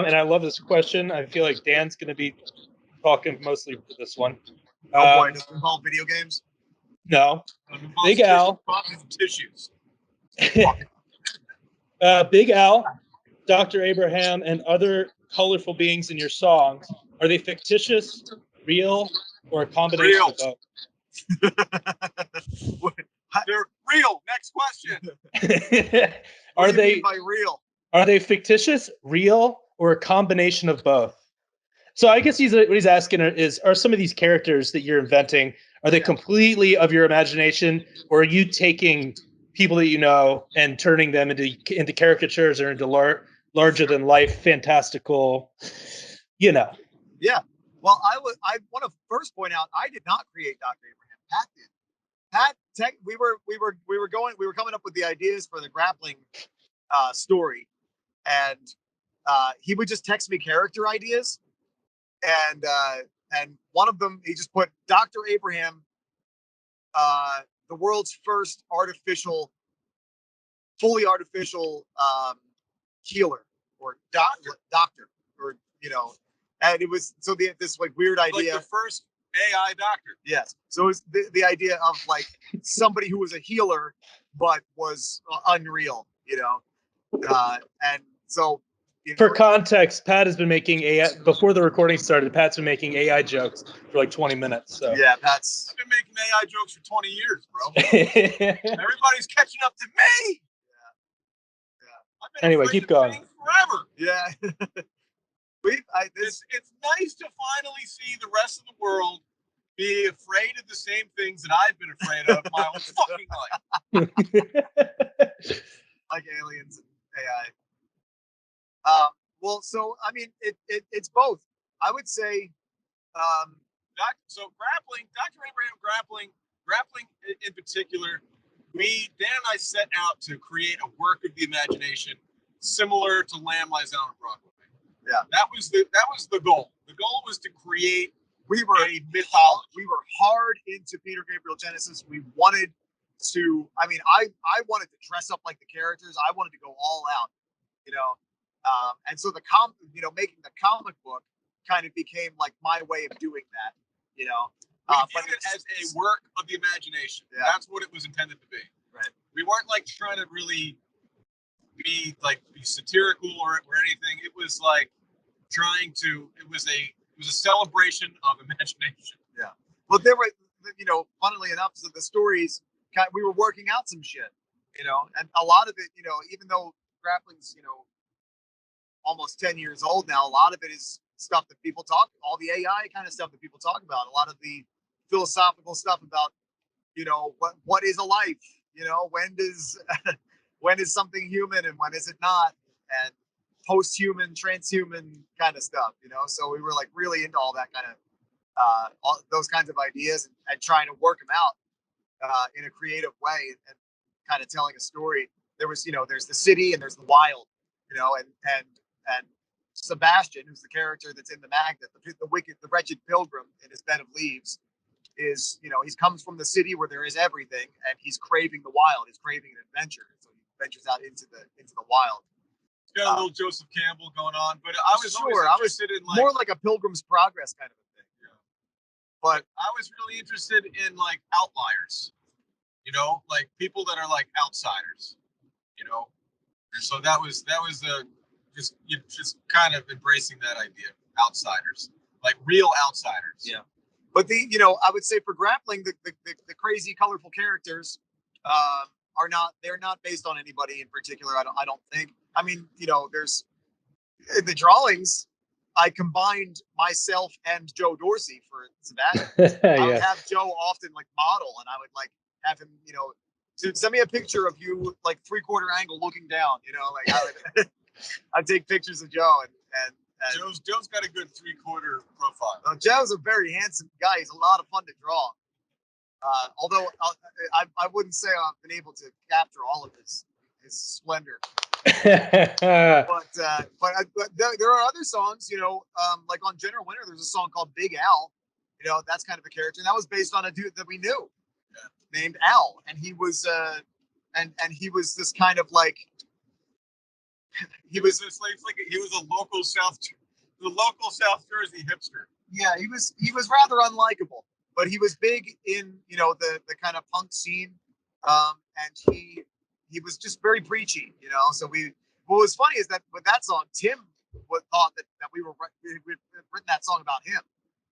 and I love this question. I feel like Dan's going to be talking mostly for this one. Oh boy, does it involve video games? No. Big Al. Tissues. Big Al, Dr. Abraham, and other colorful beings in your songs, are they fictitious, real, or a combination of both? They're real. Next question. Are what do you they mean by real? Are they fictitious, real, or a combination of both? So I guess what he's asking is, are some of these characters that you're inventing, are they completely of your imagination, or are you taking people that you know and turning them into caricatures or into larger than life, fantastical, you know? Yeah. Well, I want to first point out I did not create Dr. Abraham. Pat did. We were coming up with the ideas for the grappling story, and he would just text me character ideas, and one of them he just put Dr. Abraham, the world's first fully artificial healer or doctor, or and it was this like weird idea. Like the first AI doctor. Yes. So it was the idea of like somebody who was a healer but was unreal, and so. For context, Pat has been making AI before the recording started. Pat's been making AI jokes for like 20 minutes. So yeah, I've been making AI jokes for 20 years, bro. Everybody's catching up to me. Yeah. Anyway, keep going. Forever. Yeah. It's nice to finally see the rest of the world be afraid of the same things that I've been afraid of my whole fucking life. Like aliens and AI. Well, so I mean, it's both. I would say. So grappling, Dr. Abraham grappling in particular, Dan and I set out to create a work of the imagination similar to Lamb Lies Down on Broadway. Yeah, that was the goal. The goal was to create. We were hard into Peter Gabriel Genesis. We wanted to. I mean, I wanted to dress up like the characters. I wanted to go all out, and so making the comic book kind of became like my way of doing that, We viewed it as a work of the imagination. Yeah. That's what it was intended to be. Right. We weren't like trying to really be satirical or anything. It was like it was a celebration of imagination. Yeah. Well, there were, funnily enough, so the stories, we were working out some shit, and a lot of it, even though grappling's, almost 10 years old now, a lot of it is stuff that people all the AI kind of stuff that people talk about, a lot of the philosophical stuff about, what is a life, when is something human and when is it not, and post-human, transhuman kind of stuff, so we were like really into all that kind of all those kinds of ideas and trying to work them out in a creative way and kind of telling a story. There was, there's the city and there's the wild, and Sebastian, who's the character that's in the magnet, the wretched pilgrim in his bed of leaves, is, he comes from the city where there is everything, and he's craving the wild. He's craving an adventure, so he ventures out into the wild. It's got a little Joseph Campbell going on, but I was interested in more like a Pilgrim's Progress kind of a thing. Yeah. But I was really interested in like outliers, like people that are like outsiders, and so that was just kind of embracing that idea, outsiders, like real outsiders. Yeah. But I would say for grappling, the crazy, colorful characters they're not based on anybody in particular. I don't think. I mean, there's in the drawings, I combined myself and Joe Dorsey for Sebastian. Yeah. I would have Joe often like model, and I would like have him, send me a picture of you like 3/4 angle looking down, I'd take pictures of Joe and Joe's got a good 3/4 profile. Joe's a very handsome guy. He's a lot of fun to draw. Although I wouldn't say I've been able to capture all of his splendor. but there are other songs, like on General Winter, there's a song called Big Al. That's kind of a character, and that was based on a dude that we knew, named Al, and he was and he was this kind of like He was just like he was a local South Jersey hipster. Yeah, he was rather unlikable, but he was big in the kind of punk scene, and he was just very preachy, So what was funny is that with that song, Tim thought that we'd written that song about him,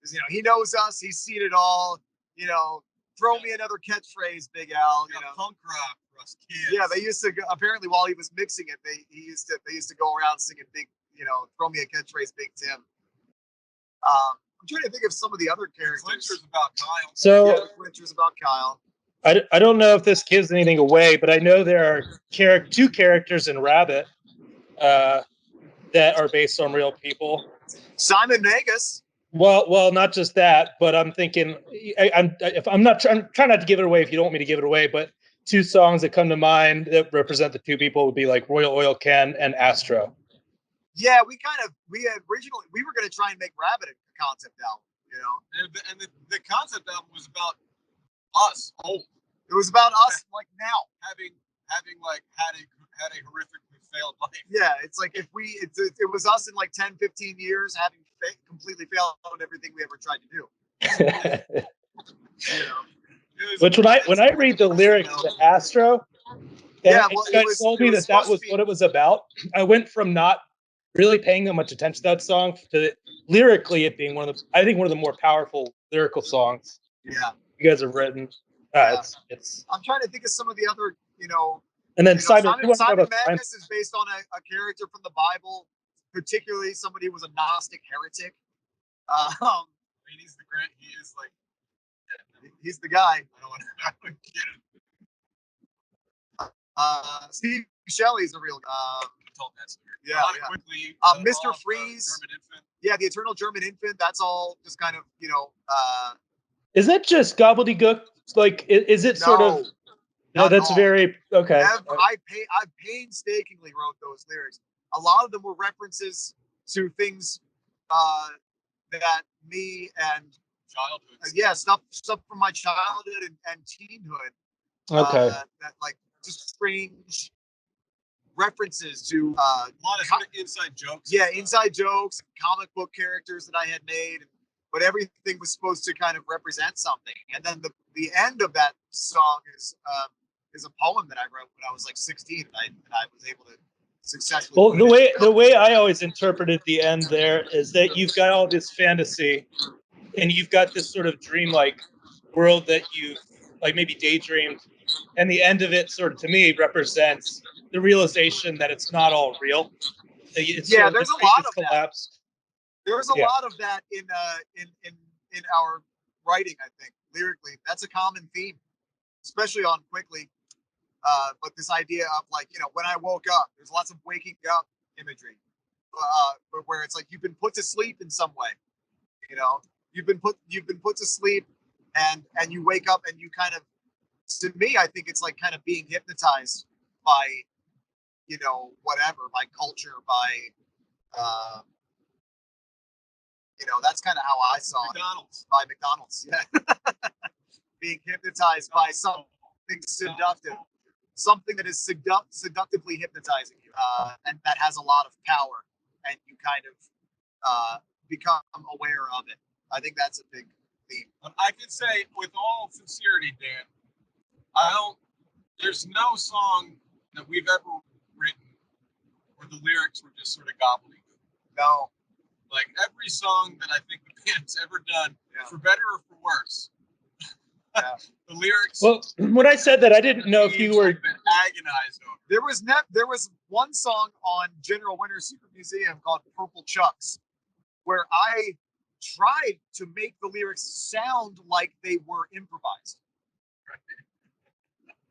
because he knows us, he's seen it all, throw me another catchphrase, Big Al, punk rock for us kids. Yeah, they used to apparently while he was mixing it, they used to go around singing big, throw me a catchphrase, Big Tim. I'm trying to think of some of the other characters. Clincher's about Kyle. So yeah, Clincher's about Kyle. I don't know if this gives anything away, but I know there are two characters in Rabbit that are based on real people. Simon Magus. Well, not just that, but I'm thinking I'm trying not to give it away if you don't want me to give it away, but two songs that come to mind that represent the two people would be like Royal Oil Ken and Astro. Yeah, we originally were going to try and make Rabbit a concept album, and the concept album was about us. It was about us, like now having like had a horrifically failed life. Yeah, it's like if it was us in like 10, 15 years having completely failed at everything we ever tried to do. Which when I read the lyrics to Astro, told me that was what it was about. I went from not really paying that much attention to that song to lyrically it being one of the more powerful lyrical songs. Yeah, you guys have written. It's. I'm trying to think of some of the other, And then Simon Magus is based on a character from the Bible, particularly somebody who was a Gnostic heretic. He's the grant. He is like. He's the guy. I don't get it. Steve Shelley's a real. Told that story. Yeah. Quickly. Mr. Freeze. Yeah, the Eternal German Infant. That's all just kind of Is that just gobbledygook? Like, is it sort of? No, that's very okay. I painstakingly wrote those lyrics. A lot of them were references to things that me and childhood. Stuff from my childhood and teenhood. Okay. That like just strange references to a lot of inside jokes. Yeah, inside jokes, comic book characters that I had made. But everything was supposed to kind of represent something. And then the end of that song is a poem that I wrote when I was like 16. And I was able to successfully. Well, the way I always interpreted the end there is that you've got all this fantasy, and you've got this sort of dreamlike world that you've like maybe daydreamed, and the end of it sort of to me represents the realization that it's not all real. There's a lot of collapsed. That. There's a lot of that in our writing, I think, lyrically. That's a common theme, especially on Quickly. But this idea of like, when I woke up, there's lots of waking up imagery, where it's like you've been put to sleep in some way. You've been put to sleep, and you wake up and you kind of, to me, I think it's like kind of being hypnotized by, whatever, by culture, by. That's kind of how I saw McDonald's. it. By McDonald's, yeah. Being hypnotized by something seductive, something that is seductively hypnotizing you, and that has a lot of power, and you kind of become aware of it. I think that's a big theme. I can say with all sincerity, Dan, there's no song that we've ever written where the lyrics were just sort of gobbledygook. No. Like every song that I think the band's ever done, for better or for worse, the lyrics. Well, when I said that, I didn't know if you were been agonized over. There was one song on General Winter's Secret Museum called "Purple Chucks," where I tried to make the lyrics sound like they were improvised.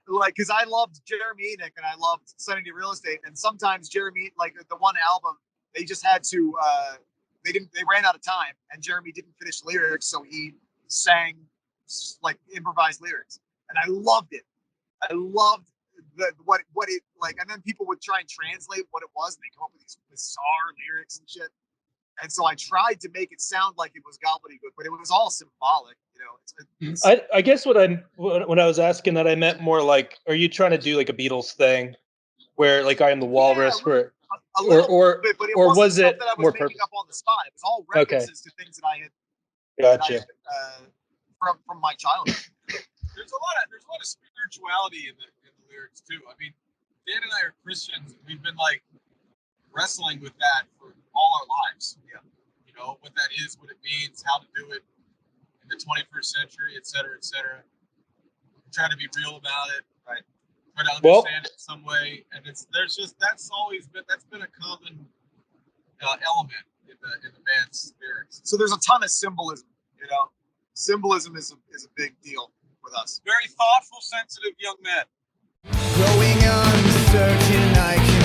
Like, because I loved Jeremy Enoch and I loved Sunny Real Estate, and sometimes Jeremy, like the one album, they just had to. They ran out of time, and Jeremy didn't finish lyrics, so he sang like improvised lyrics, and I loved it. I loved what it like, and then people would try and translate what it was, and they come up with these bizarre lyrics and shit. And so I tried to make it sound like it was gobbledygook, but it was all symbolic, It's I guess when I was asking that, I meant more like, are you trying to do like a Beatles thing, where like I Am the Walrus, where a little or bit, but it or wasn't was stuff it that I was more making purpose? up on the spot. It was all Okay. references to things that I had Gotcha. from my childhood. There's a lot of spirituality in the lyrics too. I mean, Dan and I are Christians, and we've been like wrestling with that for all our lives. Yeah. You know what that is, what it means, how to do it in the 21st century, et cetera, et cetera. We're trying to be real about it, Right. try to Well- understand it in some way, and that's been a common element in the band's lyrics. So there's a ton of symbolism. You know, symbolism is a big deal with us. Very thoughtful, sensitive young men. Growing uncertain, I can